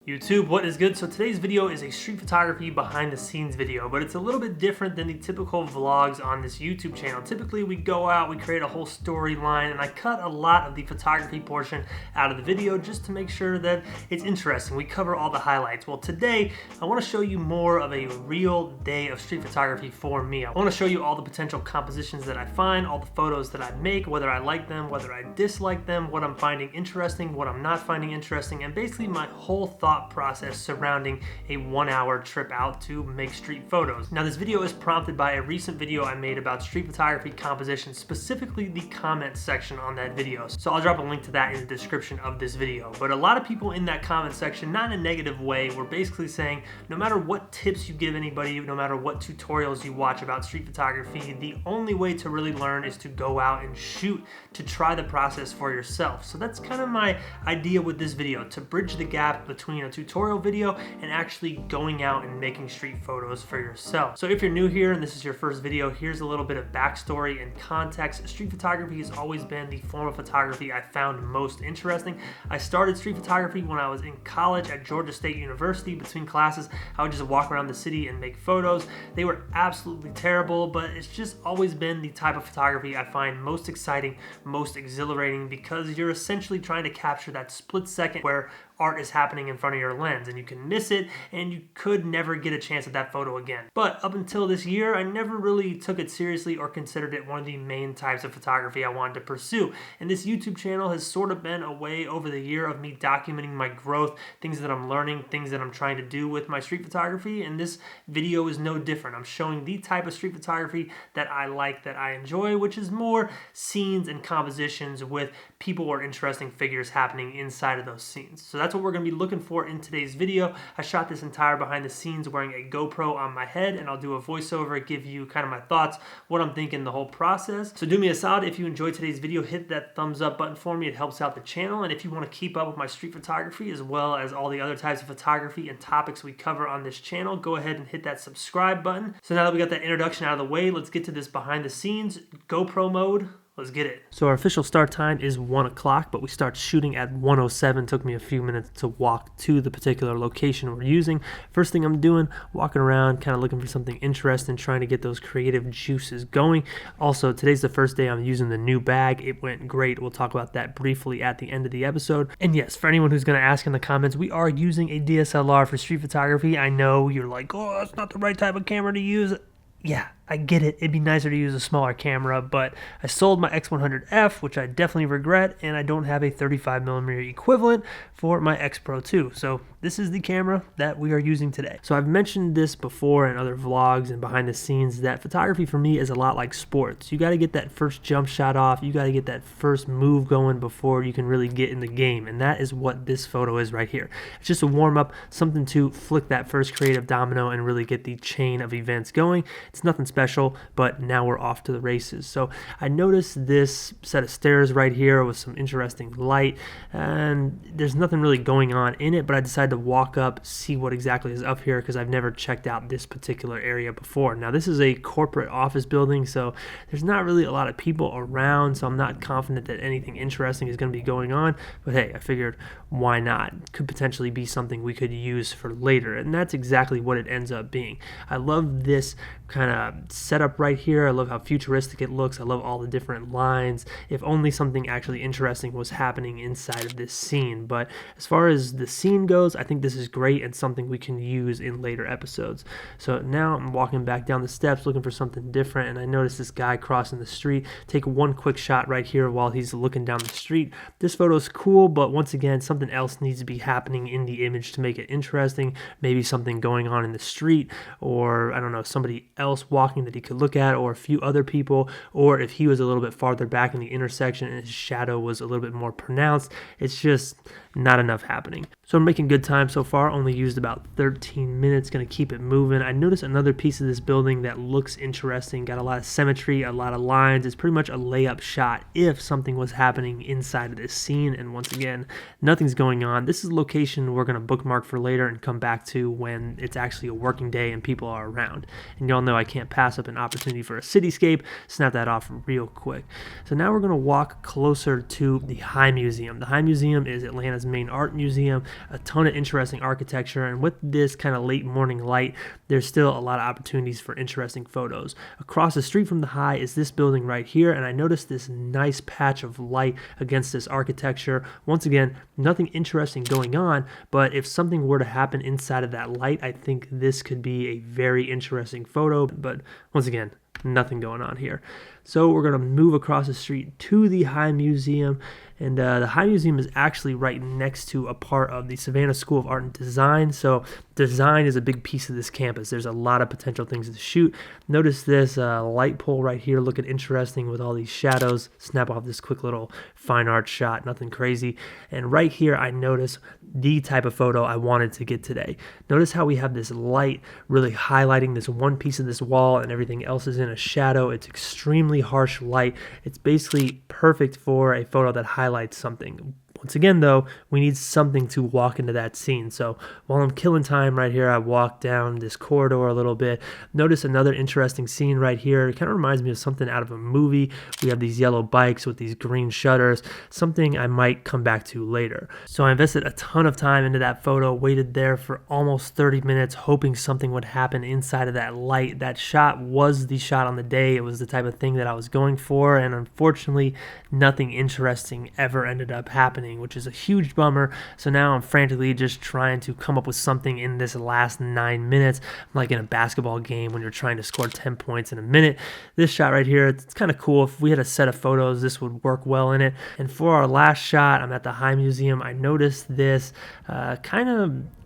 YouTube, what is good? So today's video is a street photography behind the scenes video, but it's a little bit different than the typical vlogs on this YouTube channel. Typically we go out, we create a whole storyline, and I cut a lot of the photography portion out of the video just to make sure that it's interesting. We cover all the highlights. Well, today I want to show you more of a real day of street photography for me. I want to show you all the potential compositions that I find, all the photos that I make, whether I like them, whether I dislike them, what I'm finding interesting, what I'm not finding interesting, and basically my whole thought process surrounding a 1 hour trip out to make street photos. Now this video is prompted by a recent video I made about street photography composition, specifically the comment section on that video. So I'll drop a link to that in the description of this video. But a lot of people in that comment section, not in a negative way, were basically saying no matter what tips you give anybody, no matter what tutorials you watch about street photography, the only way to really learn is to go out and shoot, to try the process for yourself. So that's kind of my idea with this video, to bridge the gap between a tutorial video and actually going out and making street photos for yourself. So if you're new here and this is your first video, here's a little bit of backstory and context. Street photography has always been the form of photography I found most interesting. I started street photography when I was in college at Georgia State University. Between classes, I would just walk around the city and make photos. They were absolutely terrible, but it's just always been the type of photography I find most exciting, most exhilarating, because you're essentially trying to capture that split second where art is happening in front of your lens, and you can miss it and you could never get a chance at that photo again. But up until this year, I never really took it seriously or considered it one of the main types of photography I wanted to pursue. And this YouTube channel has sort of been a way over the year of me documenting my growth, things that I'm learning, things that I'm trying to do with my street photography, and this video is no different. I'm showing the type of street photography that I like, that I enjoy, which is more scenes and compositions with people or interesting figures happening inside of those scenes. So that's what we're going to be looking for in today's video. I shot this entire behind the scenes wearing a GoPro on my head, and I'll do a voiceover, give you kind of my thoughts, what I'm thinking the whole process. So do me a solid, if you enjoyed today's video, hit that thumbs up button for me. It helps out the channel. And if you want to keep up with my street photography as well as all the other types of photography and topics we cover on this channel, go ahead and hit that subscribe button. So now that we got that introduction out of the way, let's get to this behind the scenes GoPro mode. Let's get it. So our official start time is 1 o'clock, but we start shooting at 1:07. Took me a few minutes to walk to the particular location we're using. First thing I'm doing, walking around, kind of looking for something interesting, trying to get those creative juices going. Also, today's the first day I'm using the new bag. It went great. We'll talk about that briefly at the end of the episode. And yes, for anyone who's going to ask in the comments, we are using a DSLR for street photography. I know you're like, oh, that's not the right type of camera to use. Yeah, I get it. It'd be nicer to use a smaller camera, but I sold my X100F, which I definitely regret, and I don't have a 35mm equivalent for my X Pro 2. So this is the camera that we are using today. So I've mentioned this before in other vlogs and behind the scenes that photography for me is a lot like sports. You got to get that first jump shot off. You got to get that first move going before you can really get in the game, and that is what this photo is right here. It's just a warm up, something to flick that first creative domino and really get the chain of events going. It's nothing special, but now we're off to the races. So I noticed this set of stairs right here with some interesting light, and there's nothing really going on in it, but I decided to walk up, see what exactly is up here, because I've never checked out this particular area before. Now this is a corporate office building, so there's not really a lot of people around, so I'm not confident that anything interesting is going to be going on, but hey, I figured why not? Could potentially be something we could use for later, and that's exactly what it ends up being. I love this kind of setup right here. I love how futuristic it looks. I love all the different lines. If only something actually interesting was happening inside of this scene. But as far as the scene goes, I think this is great and something we can use in later episodes. So now I'm walking back down the steps looking for something different, and I notice this guy crossing the street. Take one quick shot right here while he's looking down the street. This photo is cool, but once again, something else needs to be happening in the image to make it interesting. Maybe something going on in the street, or I don't know, somebody else walking that he could look at, or a few other people, or if he was a little bit farther back in the intersection and his shadow was a little bit more pronounced. It's just not enough happening. So I'm making good time so far, only used about 13 minutes, gonna keep it moving. I noticed another piece of this building that looks interesting, got a lot of symmetry, a lot of lines. It's pretty much a layup shot if something was happening inside of this scene, and once again, nothing's going on. This is a location we're gonna bookmark for later and come back to when it's actually a working day and people are around. And y'all know I can't pass up an opportunity for a cityscape. Snap that off real quick. So now we're gonna walk closer to the High Museum. The High Museum is Atlanta's Savannah's main art museum, a ton of interesting architecture, and with this kind of late morning light, there's still a lot of opportunities for interesting photos. Across the street from the high is this building right here, and I noticed this nice patch of light against this architecture. Once again, nothing interesting going on, but if something were to happen inside of that light, I think this could be a very interesting photo, but once again, nothing going on here. So we're going to move across the street to the High Museum, and the High Museum is actually right next to a part of the Savannah School of Art and Design, so design is a big piece of this campus. There's a lot of potential things to shoot. Notice this light pole right here looking interesting with all these shadows. Snap off this quick little fine art shot, nothing crazy. And right here I notice the type of photo I wanted to get today. Notice how we have this light really highlighting this one piece of this wall and everything else is in a shadow. It's extremely harsh light. It's basically perfect for a photo that highlights something. Once again, though, we need something to walk into that scene. So while I'm killing time right here, I walk down this corridor a little bit. Notice another interesting scene right here. It kind of reminds me of something out of a movie. We have these yellow bikes with these green shutters, something I might come back to later. So I invested a ton of time into that photo, waited there for almost 30 minutes, hoping something would happen inside of that light. That shot was the shot on the day. It was the type of thing that I was going for, and unfortunately, nothing interesting ever ended up happening, which is a huge bummer. So now I'm frantically just trying to come up with something in this last 9 minutes, like in a basketball game when you're trying to score 10 points in a minute. This shot right here, it's kind of cool. If we had a set of photos, this would work well in it. And for our last shot, I'm at the High Museum. I noticed this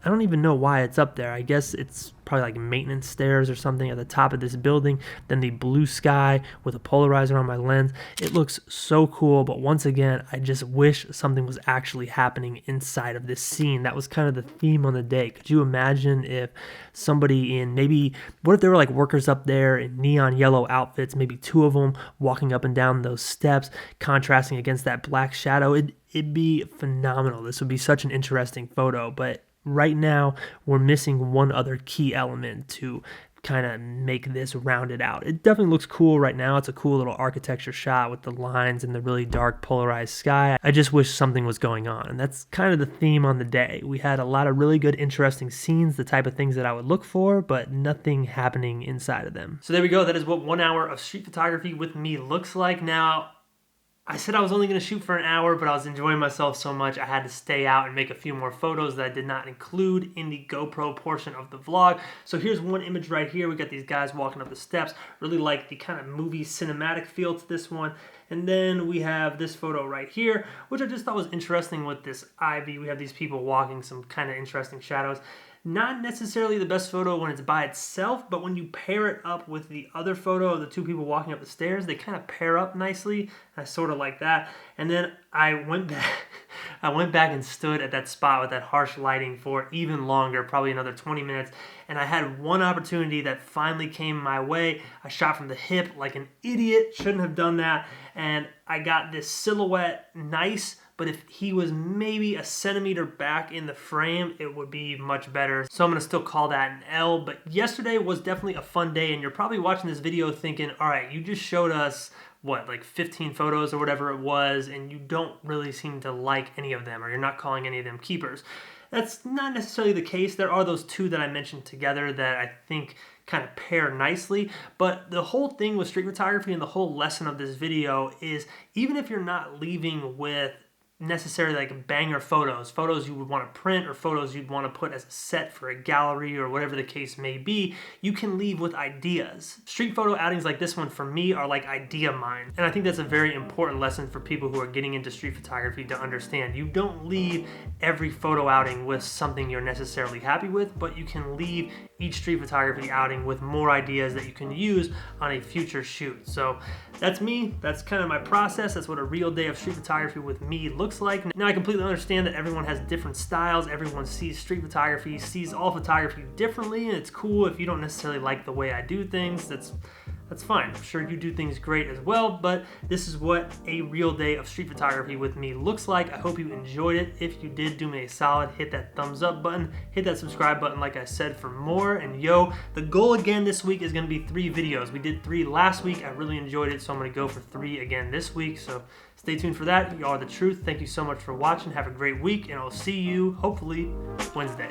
I don't even know why it's up there. I guess it's probably like maintenance stairs or something at the top of this building. Then the blue sky with a polarizer on my lens. It looks so cool, but once again, I just wish something was actually happening inside of this scene. That was kind of the theme on the day. Could you imagine if somebody what if there were like workers up there in neon yellow outfits, maybe 2 of them walking up and down those steps, contrasting against that black shadow? It'd be phenomenal. This would be such an interesting photo, but right now, we're missing one other key element to kind of make this rounded out. It definitely looks cool right now. It's a cool little architecture shot with the lines and the really dark polarized sky. I just wish something was going on, and that's kind of the theme on the day. We had a lot of really good, interesting scenes, the type of things that I would look for, but nothing happening inside of them. So there we go. That is what 1 hour of street photography with me looks like. Now, I said I was only going to shoot for an hour, but I was enjoying myself so much I had to stay out and make a few more photos that I did not include in the GoPro portion of the vlog. So here's one image right here. We got these guys walking up the steps. Really like the kind of movie cinematic feel to this one. And then we have this photo right here, which I just thought was interesting with this ivy. We have these people walking, some kind of interesting shadows. Not necessarily the best photo when it's by itself, but when you pair it up with the other photo of the 2 people walking up the stairs, they kind of pair up nicely. I sort of like that. And then I went back and stood at that spot with that harsh lighting for even longer, probably another 20 minutes. And I had one opportunity that finally came my way. I shot from the hip like an idiot, shouldn't have done that. And I got this silhouette nice, but if he was maybe a centimeter back in the frame, it would be much better. So I'm gonna still call that an L, but yesterday was definitely a fun day, and you're probably watching this video thinking, all right, you just showed us, what, like 15 photos or whatever it was, and you don't really seem to like any of them, or you're not calling any of them keepers. That's not necessarily the case. There are those 2 that I mentioned together that I think kind of pair nicely, but the whole thing with street photography and the whole lesson of this video is even if you're not leaving with necessarily like banger photos you would want to print or photos you'd want to put as a set for a gallery or whatever the case may be, you can leave with ideas. Street photo outings like this one for me are like idea mines, and I think that's a very important lesson for people who are getting into street photography to understand. You don't leave every photo outing with something you're necessarily happy with, but you can leave each street photography outing with more ideas that you can use on a future shoot. So that's me. That's kind of my process. That's what a real day of street photography with me looks like. Now I completely understand that everyone has different styles. Everyone sees street photography, sees all photography differently, and it's cool if you don't necessarily like the way I do things. that's fine. I'm sure you do things great as well, but this is what a real day of street photography with me looks like. I hope you enjoyed it. If you did, do me a solid, hit that thumbs up button, hit that subscribe button like I said for more. And yo, the goal again this week is gonna be 3 videos. We did 3 last week. I really enjoyed it, so I'm gonna go for 3 again this week. So stay tuned for that. You are the truth. Thank you so much for watching. Have a great week, and I'll see you hopefully Wednesday.